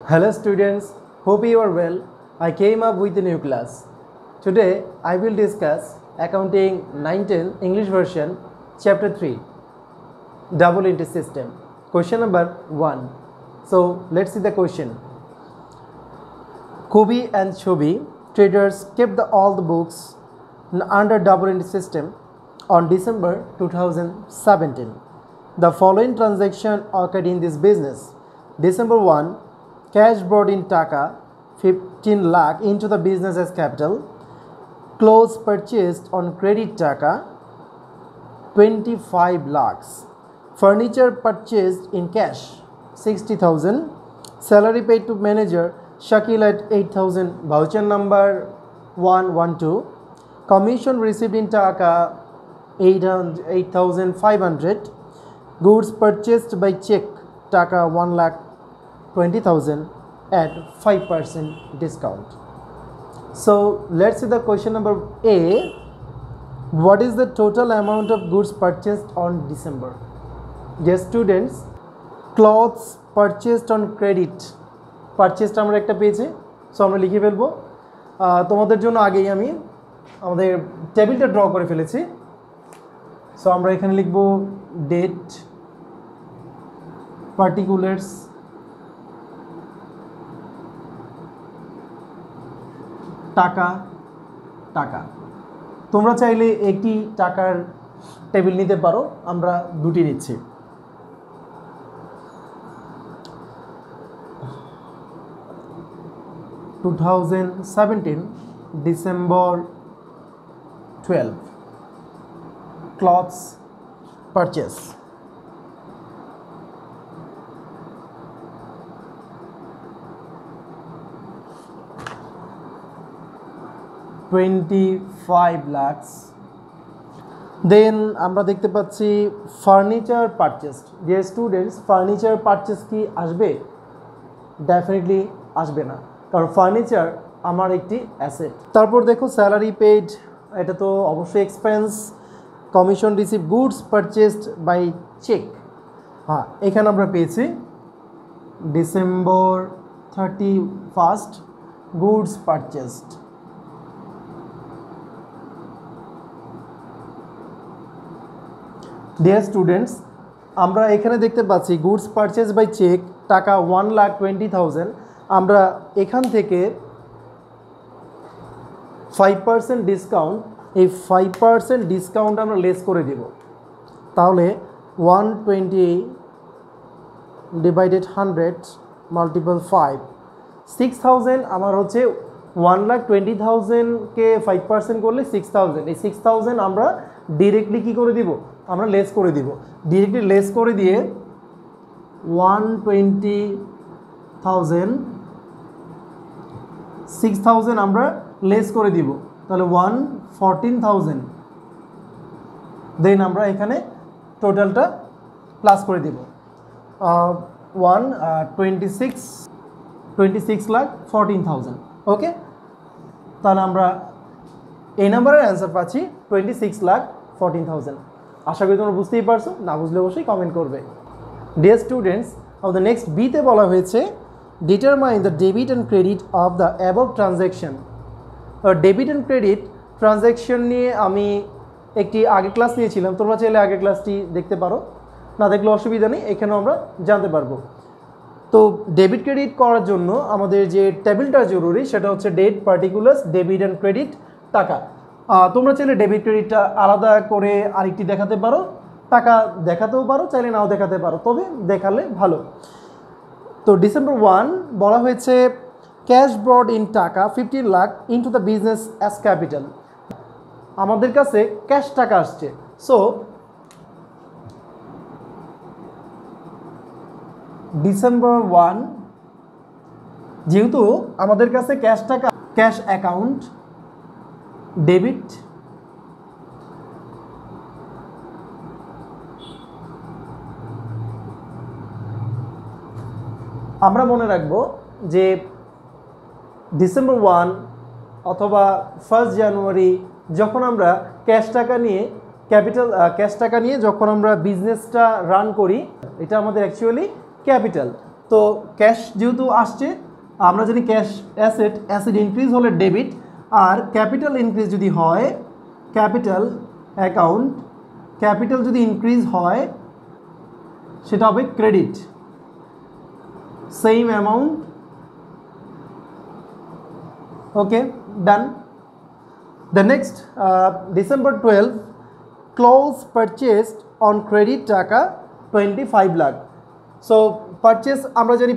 Hello students, hope you are well. I came up with a new class. Today I will discuss Accounting 910 English version chapter 3 Double Entry System. Question number 1. So let's see the question. Kobi and Chobi traders kept all the books under double entry system on December 2017. The following transaction occurred in this business. December 1, cash brought in Taka 15 lakh into the business as capital. Clothes purchased on credit Taka 25 lakhs. Furniture purchased in cash 60,000. Salary paid to manager Shakil at 8,000. Voucher number 112. Commission received in Taka 8,500. Goods purchased by check Taka 1,20,000 at 5% discount. So let's see the question number A. What is the total amount of goods purchased on December? Yes students, clothes purchased on credit. Purchased আমরা একটা পেয়েছি, so আমরা লিখে ফেলবো। তোমাদের জন্য আগেই আমি আমাদের টেবিলটা ড্র করে ফেলেছি। সো আমরা এখানে লিখবো ডেট পার্টিকুলার্স টাকা টাকা। তোমরা চাইলে একটি টাকার টেবিল নিতে পারো, আমরা দুটি নিচ্ছি। December 12 clothes purchase. $25 lakhs. দেন আমরা দেখতে পাচ্ছি ফার্নিচার পারচেসড। যে স্টুডেন্টস ফার্নিচার পারচেস কি আসবে? ডেফিনেটলি আসবে না, কারণ ফার্নিচার আমার একটি অ্যাসেট। তারপর দেখো স্যালারি পেড, এটা তো অবশ্যই expense. Commission receive goods purchased by cheque, হ্যাঁ এখানে আমরা পেয়েছি December 31 goods purchased. Dear students, আমরা এখানে দেখতে পাচ্ছি গুডস পারচেজ বাই চেক টাকা 1,20,000। আমরা এখান থেকে 5% ডিসকাউন্ট, এই 5% ডিসকাউন্ট আমরা লেস করে দেব। তাহলে 120 ডিভাইডেড 100 মাল্টিপল 5, 6,000 আমার হচ্ছে 1,20,000-কে 5% করলে 6,000। এই 6,000 আমরা ডিরেক্টলি কী করে দিব? আমরা লেস করে দিব। ডিরেক্টলি লেস করে দিয়ে 120,000 6,000 আমরা লেস করে দিব, তাহলে 114,000। দেন আমরা এখানে টোটালটা প্লাস করে দিব 26,14,000। ওকে, তাহলে আমরা এই নাম্বারের অ্যান্সার পাচ্ছি 26,14,000। আশা করি তোমরা বুঝতেই পারছো, না বুঝলে অবশ্যই কমেন্ট করবে। ডিয়ার স্টুডেন্টস, আমাদের নেক্সট বিতে বলা হয়েছে determine the debit and credit of the above transaction. Debit and credit transaction নিয়ে আমি একটি আগের ক্লাস নিয়েছিলাম, তোমরা চাইলে আগের ক্লাসটি দেখতে পারো, না দেখলে অসুবিধা নেই, এখানেও আমরা জানতে পারবো। তো ডেবিট ক্রেডিট করার জন্য আমাদের যে টেবিলটা জরুরি সেটা হচ্ছে date particulars debit and credit টাকা। তোমরা চাইলে ডেবিট ক্রেডিটটা আলাদা করে আরেকটি দেখাতে পারো, টাকা দেখাতেও পারো, চাইলে নাও দেখাতে পারো, তবে দেখালে ভালো। তো December 1 বলা হয়েছে ক্যাশ ব্রড ইন টাকা 15 lakh into the business as capital. আমাদের কাছে ক্যাশ টাকা আসছে। সো December 1 যেহেতু আমাদের কাছে ক্যাশ টাকা, ক্যাশ অ্যাকাউন্ট ডেবিট, আমরা মনে রাখবো যে December 1 অথবা 1 জানুয়ারি যখন আমরা ক্যাশ টাকা নিয়ে ক্যাশ টাকা নিয়ে যখন আমরা বিজনেসটা রান করি, এটা আমাদের অ্যাকচুয়ালি ক্যাপিটাল। তো ক্যাশ যেহেতু আসছে, আমরা জানি ক্যাশ অ্যাসেট, অ্যাসেট ইনক্রিজ হলে ডেবিট, আর ক্যাপিটাল ইনক্রিজ যদি হয়, ক্যাপিটাল অ্যাকাউন্ট, ক্যাপিটাল যদি ইনক্রিজ হয় সেটা হবে credit, same amount. Okay, done. The next, December 12 close purchased on credit টাকা 25 লাখ। সো পারচেস, আমরা জানি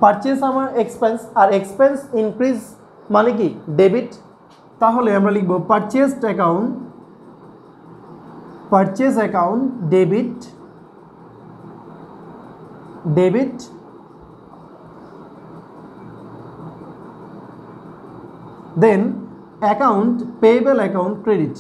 পারচেস আমার এক্সপেন্স, আর এক্সপেন্স ইনক্রিজ মানে কি ডেবিট। তাহলে আমরা লিখব purchase account debit, then account payable account credit.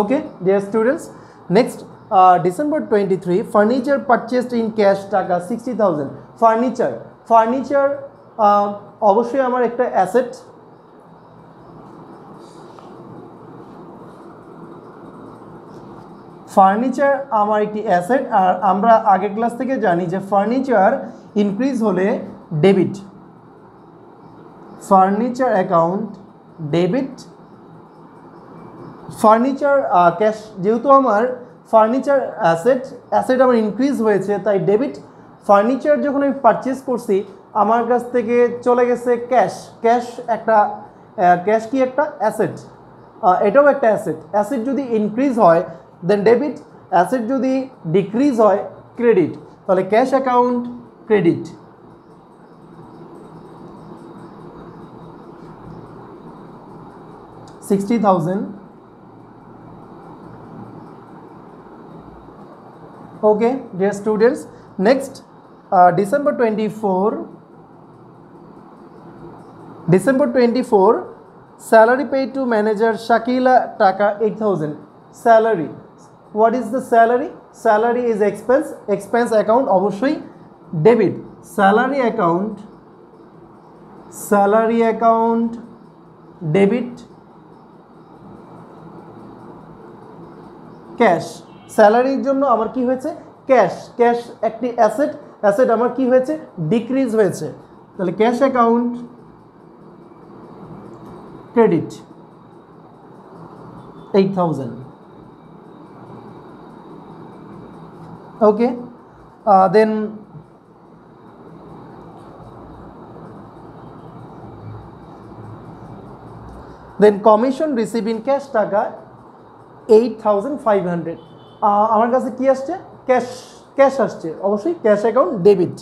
Okay, dear students, next, December 23 furniture purchased in cash টাকা 60,000। ফার্নিচার অবশ্যই আমার একটা অ্যাসেট। ফার্নিচার আমার একটি অ্যাসেট, আর আমরা আগের ক্লাস থেকে জানি যে ফার্নিচার ইনক্রিজ হলে debit, furniture account debit, furniture cash, যেহেতু আমার ফার্নিচার অ্যাসেট আমার ইনক্রিজ হয়েছে তাই ডেবিট। ফার্নিচার যখন আমি পারচেস করছি আমার কাছ থেকে চলে গেছে ক্যাশ কি একটা অ্যাসেট, এটাও একটা অ্যাসেট যদি ইনক্রিজ হয় দেন ডেবিট, অ্যাসেট যদি ডিক্রিজ হয় ক্রেডিট। তাহলে cash account credit. $60,000। Okay, dear students, next, December 24 salary paid to manager Shakila টাকা 8,000। salary, what is the salary? Salary is expense account অবশ্যই debit, salary account debit, cash, স্যালারির জন্য আমার কি হয়েছে ক্যাশ একটি অ্যাসেট আমার কি হয়েছে ডিক্রিজ হয়েছে, তাহলে cash account credit 8,000। Okay, then commission receive in cash টাকা 8,500। আমার কাছে কি আসছে ক্যাশ আসছে, অবশ্যই cash account debit.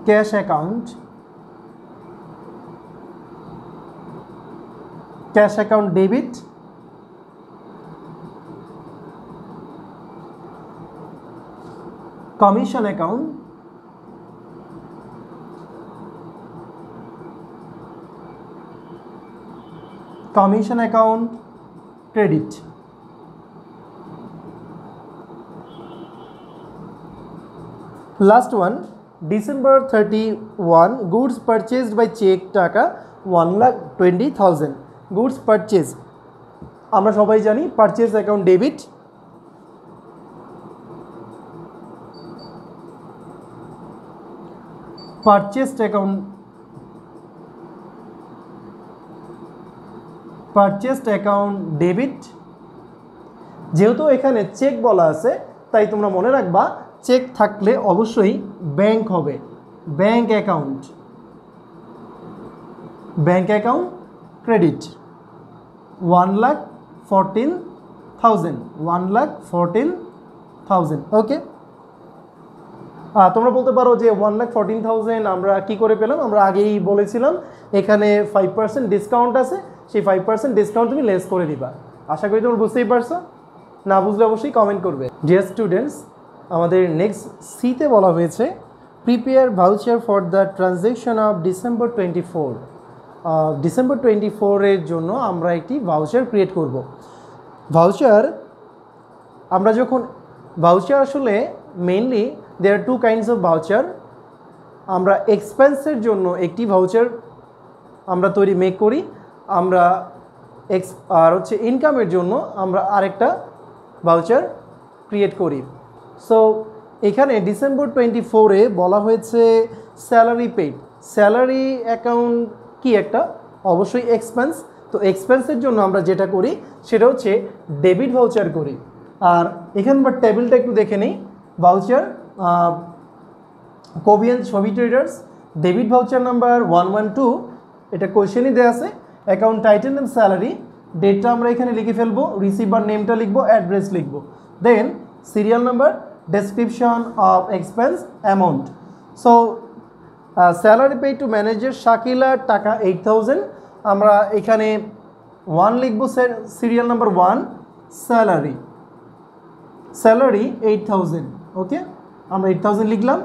Cash account debit, commission account credit. Last one, December 31 goods purchased by cheque টাকা 1,20,000। গুডস পারচেজ, আমরা সবাই জানি purchase account debit, purchased account debit. যেহেতু এখানে চেক বলা আছে তাই তোমরা মনে রাখবা চেক থাকলে অবশ্যই ব্যাংক হবে, ব্যাংক অ্যাকাউন্ট ক্রেডিট 1,14,000। ওকে, তোমরা বলতে পারো যে 1,14,000 আমরা কি করে পেলাম? আমরা আগেই বলেছিলাম এখানে 5% ডিসকাউন্ট আছে, সেই 5% ডিসকাউন্ট তুমি লেস করে দিবা। আশা করি তোমরা বুঝতেই পারছো, না বুঝলে অবশ্যই কমেন্ট করবে। ডিয়ার স্টুডেন্টস, আমাদের নেক্সট সিতে বলা হয়েছে prepare voucher for the transaction of December 24। December 24-এর জন্য আমরা একটি ভাউচার ক্রিয়েট করব। ভাউচার আমরা যখন ভাউচার আসলে mainly there two kinds of voucher. আমরা এক্সপেন্সের জন্য একটি ভাউচার আমরা মেক করি, আমরা আর হচ্ছে ইনকামের জন্য আমরা আরেকটা ভাউচার ক্রিয়েট করি। সো এখানে ডিসেম্বর 24-এ বলা হয়েছে স্যালারি পেইড। স্যালারি অ্যাকাউন্ট কি একটা অবশ্যই এক্সপেন্স। তো এক্সপেন্সের জন্য আমরা যেটা করি সেটা হচ্ছে ডেবিট ভাউচার করি। আর এখানকার টেবিলটা একটু দেখে নিই। ভাউচার কোবিয়ান ছবি ট্রেডার্স ডেবিট ভাউচার নাম্বার 112, এটা কোয়েশ্চেনই দেওয়া আছে। অ্যাকাউন্ট টাইটেল নেম স্যালারি, ডেটটা আমরা এখানে লিখে ফেলবো, রিসিভার নেমটা লিখবো, অ্যাড্রেস লিখবো, then serial number, description of expense, amount. So salary paid to manager Shakila টাকা 8000, আমরা এখানে 1 লিখবো, সিরিয়াল নাম্বার 1, স্যালারি 8000। ওকে, আমরা 8000 লিখলাম,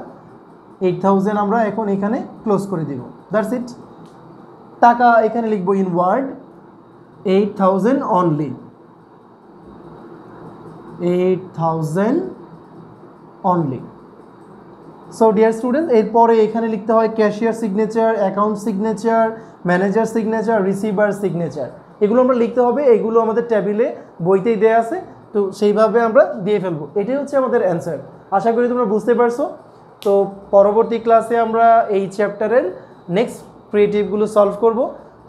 8000 আমরা এখন এখানে ক্লোজ করে দিব, দ্যাটস ইট। টাকা এখানে লিখবো in word 8000 only, 8000 only. So dear student, এরপরে এখানে লিখতে হয় cashier signature, account signature, manager signature, receiver signature. এগুলো আমরা লিখতে হবে, এগুলো আমাদের টেবিলে বইতেই দেওয়া আছে, তো সেইভাবে আমরা দিয়ে ফেলবো। এটাই হচ্ছে আমাদের অ্যান্সার। আশা করি তোমরা বুঝতে পারছো। তো পরবর্তী ক্লাসে আমরা এই চ্যাপ্টারের নেক্সট ক্রিয়েটিভগুলো সলভ করব।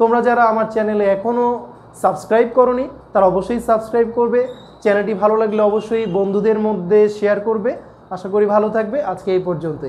তোমরা যারা আমার চ্যানেলে এখনও সাবস্ক্রাইব করোনি তারা অবশ্যই সাবস্ক্রাইব করবে। চ্যানেলটি ভালো লাগলে অবশ্যই বন্ধুদের মধ্যে শেয়ার করবে। আশা করি ভালো থাকবে। আজকে এই পর্যন্তই।